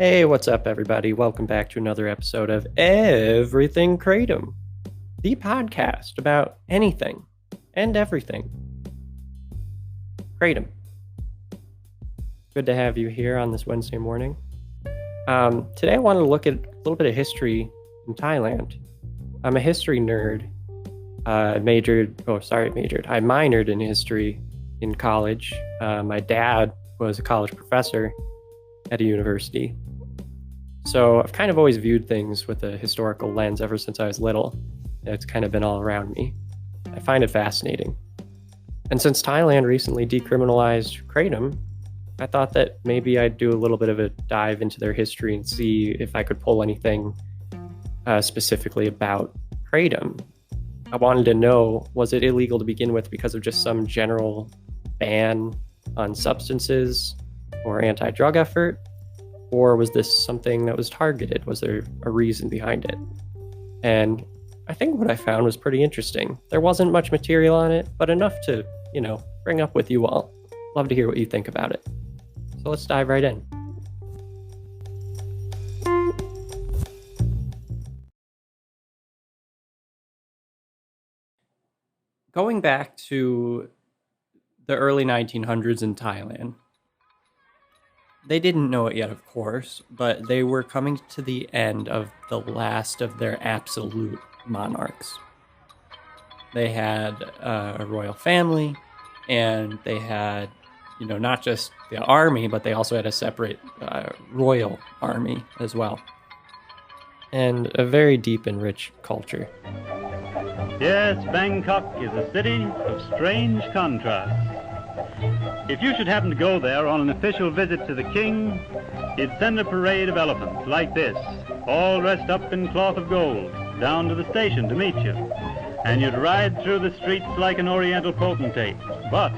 Hey, what's up, everybody? Welcome back to another episode of Everything Kratom, the podcast about anything and everything. Kratom. Good to have you here on this Wednesday morning. Today, I wanted to look at a little bit of history in Thailand. I'm a history nerd. I minored in history in college. My dad was a college professor at a university. So I've kind of always viewed things with a historical lens ever since I was little. It's kind of been all around me. I find it fascinating. And since Thailand recently decriminalized Kratom, I thought that maybe I'd do a little bit of a dive into their history and see if I could pull anything specifically about Kratom. I wanted to know, was it illegal to begin with because of just some general ban on substances or anti-drug effort? Or was this something that was targeted? Was there a reason behind it? And I think what I found was pretty interesting. There wasn't much material on it, but enough to, bring up with you all. Love to hear what you think about it. So let's dive right in. Going back to the early 1900s in Thailand, they didn't know it yet, of course, but they were coming to the end of the last of their absolute monarchs. They had a royal family, and they had, not just the army, but they also had a separate royal army as well. And a very deep and rich culture. Yes, Bangkok is a city of strange contrasts. If you should happen to go there on an official visit to the king, he'd send a parade of elephants like this, all dressed up in cloth of gold, down to the station to meet you. And you'd ride through the streets like an oriental potentate. But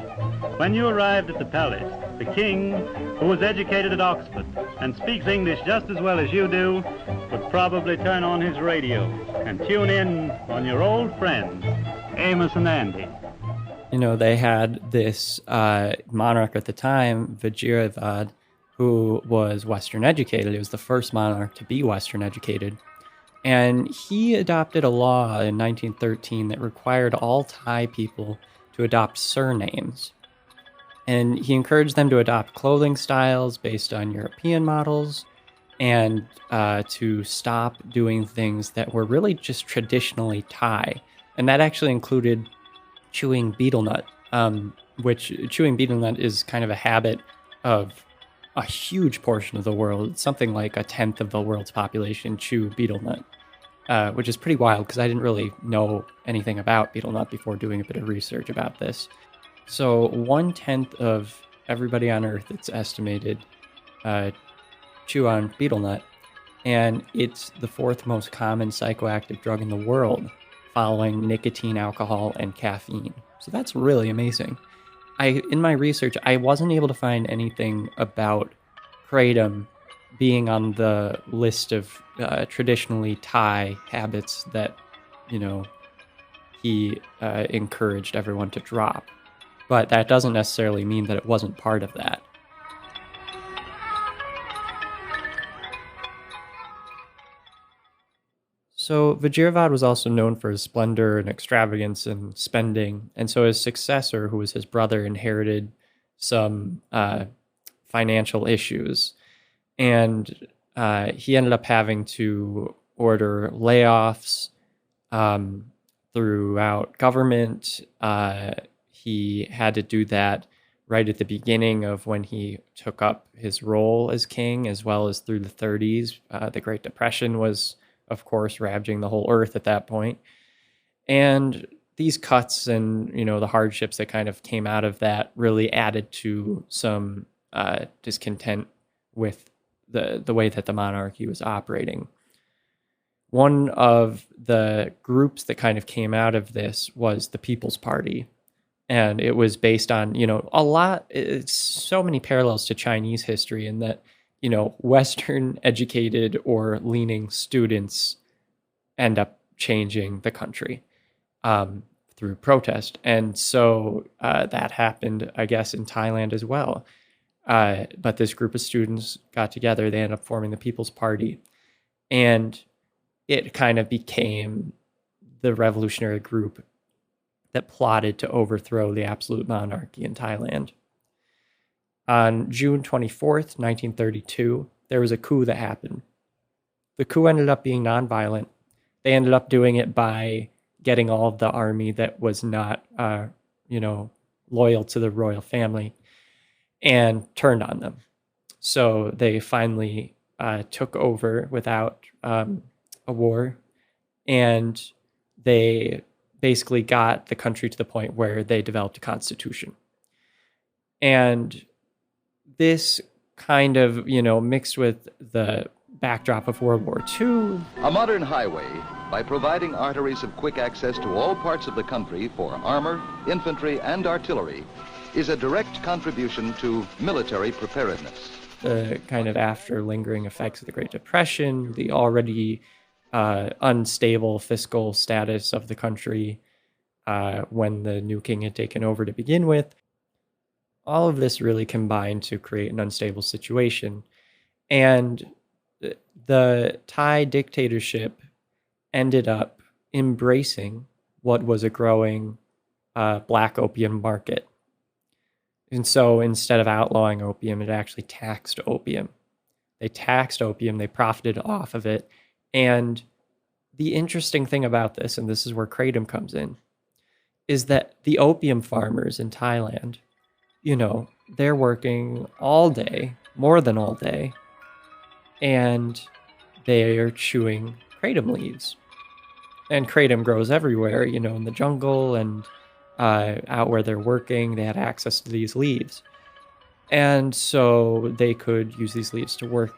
when you arrived at the palace, the king, who was educated at Oxford and speaks English just as well as you do, would probably turn on his radio and tune in on your old friends, Amos and Andy. They had this monarch at the time, Vajiravad, who was Western educated. He was the first monarch to be Western educated. And he adopted a law in 1913 that required all Thai people to adopt surnames. And he encouraged them to adopt clothing styles based on European models and to stop doing things that were really just traditionally Thai. And that actually included chewing betel nut, which chewing betel nut is kind of a habit of a huge portion of the world. Something like a tenth of the world's population chew betel nut, which is pretty wild because I didn't really know anything about betel nut before doing a bit of research about this. So 1/10 of everybody on Earth, it's estimated, chew on betel nut, and it's the fourth most common psychoactive drug in the world, following nicotine, alcohol, and caffeine. So that's really amazing. In my research, I wasn't able to find anything about kratom being on the list of traditionally Thai habits that, he encouraged everyone to drop. But that doesn't necessarily mean that it wasn't part of that. So Vajiravad was also known for his splendor and extravagance and spending, and so his successor, who was his brother, inherited some financial issues, and he ended up having to order layoffs throughout government. He had to do that right at the beginning of when he took up his role as king, as well as through the 30s. The Great Depression was, of course, ravaging the whole earth at that point. And these cuts and, the hardships that kind of came out of that really added to some discontent with the way that the monarchy was operating. One of the groups that kind of came out of this was the People's Party. And it was based on, it's so many parallels to Chinese history in that, Western educated or leaning students end up changing the country through protest. And so that happened, I guess, in Thailand as well. But this group of students got together. They ended up forming the People's Party. And it kind of became the revolutionary group that plotted to overthrow the absolute monarchy in Thailand. On June 24th, 1932, there was a coup that happened. The coup ended up being nonviolent. They ended up doing it by getting all of the army that was not, loyal to the royal family and turned on them. So they finally took over without a war, and they basically got the country to the point where they developed a constitution. And this kind of, mixed with the backdrop of World War II. A modern highway, by providing arteries of quick access to all parts of the country for armor, infantry, and artillery, is a direct contribution to military preparedness. The kind of after lingering effects of the Great Depression, the already unstable fiscal status of the country when the new king had taken over to begin with. All of this really combined to create an unstable situation. And the Thai dictatorship ended up embracing what was a growing black opium market. And so instead of outlawing opium, it actually taxed opium. They taxed opium, they profited off of it. And the interesting thing about this, and this is where Kratom comes in, is that the opium farmers in Thailand, they're working all day, more than all day, and they are chewing kratom leaves. And kratom grows everywhere, in the jungle and out where they're working. They had access to these leaves. And so they could use these leaves to work,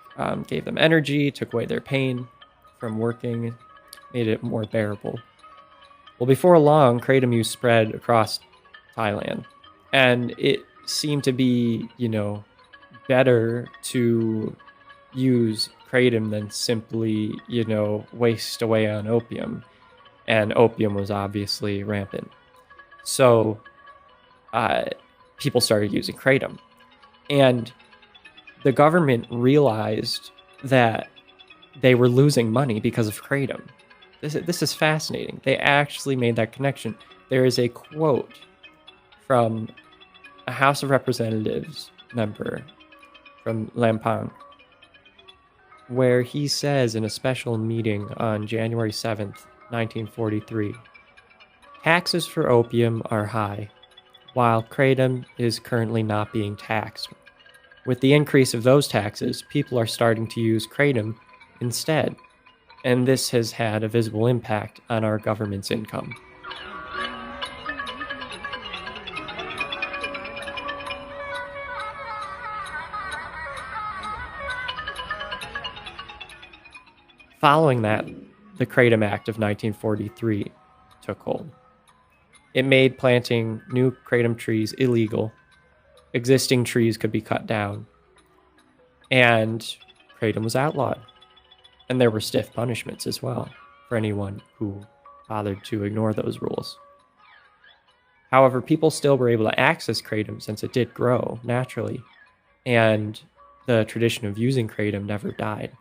gave them energy, took away their pain from working, made it more bearable. Well, before long, kratom use spread across Thailand. And it seemed to be, better to use kratom than simply, waste away on opium. And opium was obviously rampant. So people started using kratom. And the government realized that they were losing money because of kratom. This is fascinating. They actually made that connection. There is a quote from a House of Representatives member from Lampang, where he says in a special meeting on January 7th, 1943, taxes for opium are high, while kratom is currently not being taxed. With the increase of those taxes, people are starting to use kratom instead, and this has had a visible impact on our government's income. Following that, the Kratom Act of 1943 took hold. It made planting new kratom trees illegal. Existing trees could be cut down. And kratom was outlawed. And there were stiff punishments as well for anyone who bothered to ignore those rules. However, people still were able to access kratom since it did grow naturally, and the tradition of using kratom never died.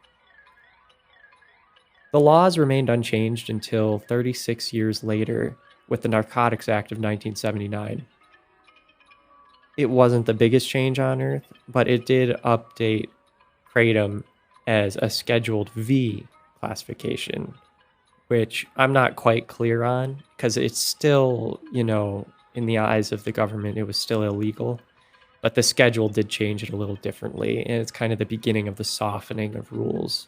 The laws remained unchanged until 36 years later with the Narcotics Act of 1979. It wasn't the biggest change on Earth, but it did update kratom as a Scheduled V classification, which I'm not quite clear on because it's still, in the eyes of the government, it was still illegal. But the schedule did change it a little differently, and it's kind of the beginning of the softening of rules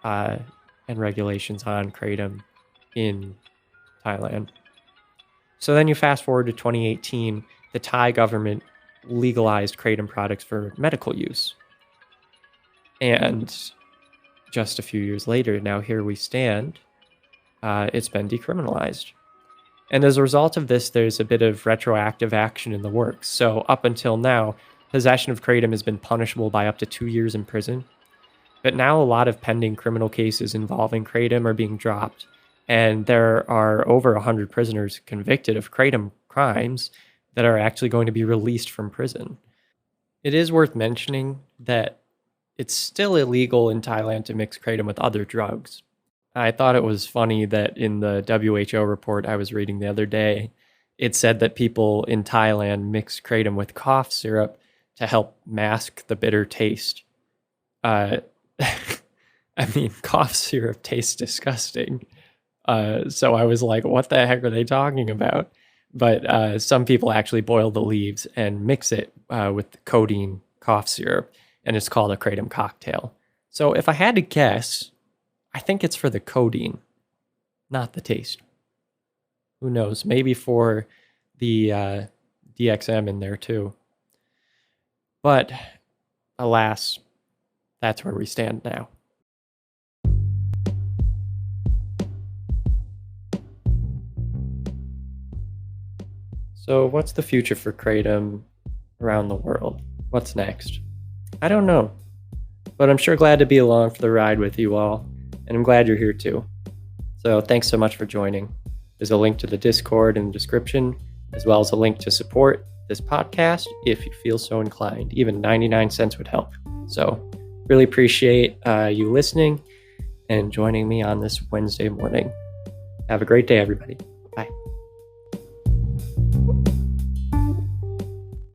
and regulations on kratom in Thailand. So then you fast forward to 2018, the Thai government legalized kratom products for medical use. And just a few years later, now here we stand, it's been decriminalized. And as a result of this, there's a bit of retroactive action in the works. So up until now, possession of kratom has been punishable by up to 2 years in prison. But now a lot of pending criminal cases involving kratom are being dropped. And there are over 100 prisoners convicted of kratom crimes that are actually going to be released from prison. It is worth mentioning that it's still illegal in Thailand to mix kratom with other drugs. I thought it was funny that in the WHO report I was reading the other day, it said that people in Thailand mix kratom with cough syrup to help mask the bitter taste. Uh, I mean, cough syrup tastes disgusting. So I was like, what the heck are they talking about? But some people actually boil the leaves and mix it with the codeine cough syrup, and it's called a kratom cocktail. So if I had to guess, I think it's for the codeine, not the taste. Who knows? Maybe for the DXM in there too. But alas, that's where we stand now. So what's the future for kratom around the world? What's next? I don't know, but I'm sure glad to be along for the ride with you all, and I'm glad you're here too. So thanks so much for joining. There's a link to the Discord in the description, as well as a link to support this podcast if you feel so inclined. Even 99 cents would help. So really appreciate you listening and joining me on this Wednesday morning. Have a great day, everybody.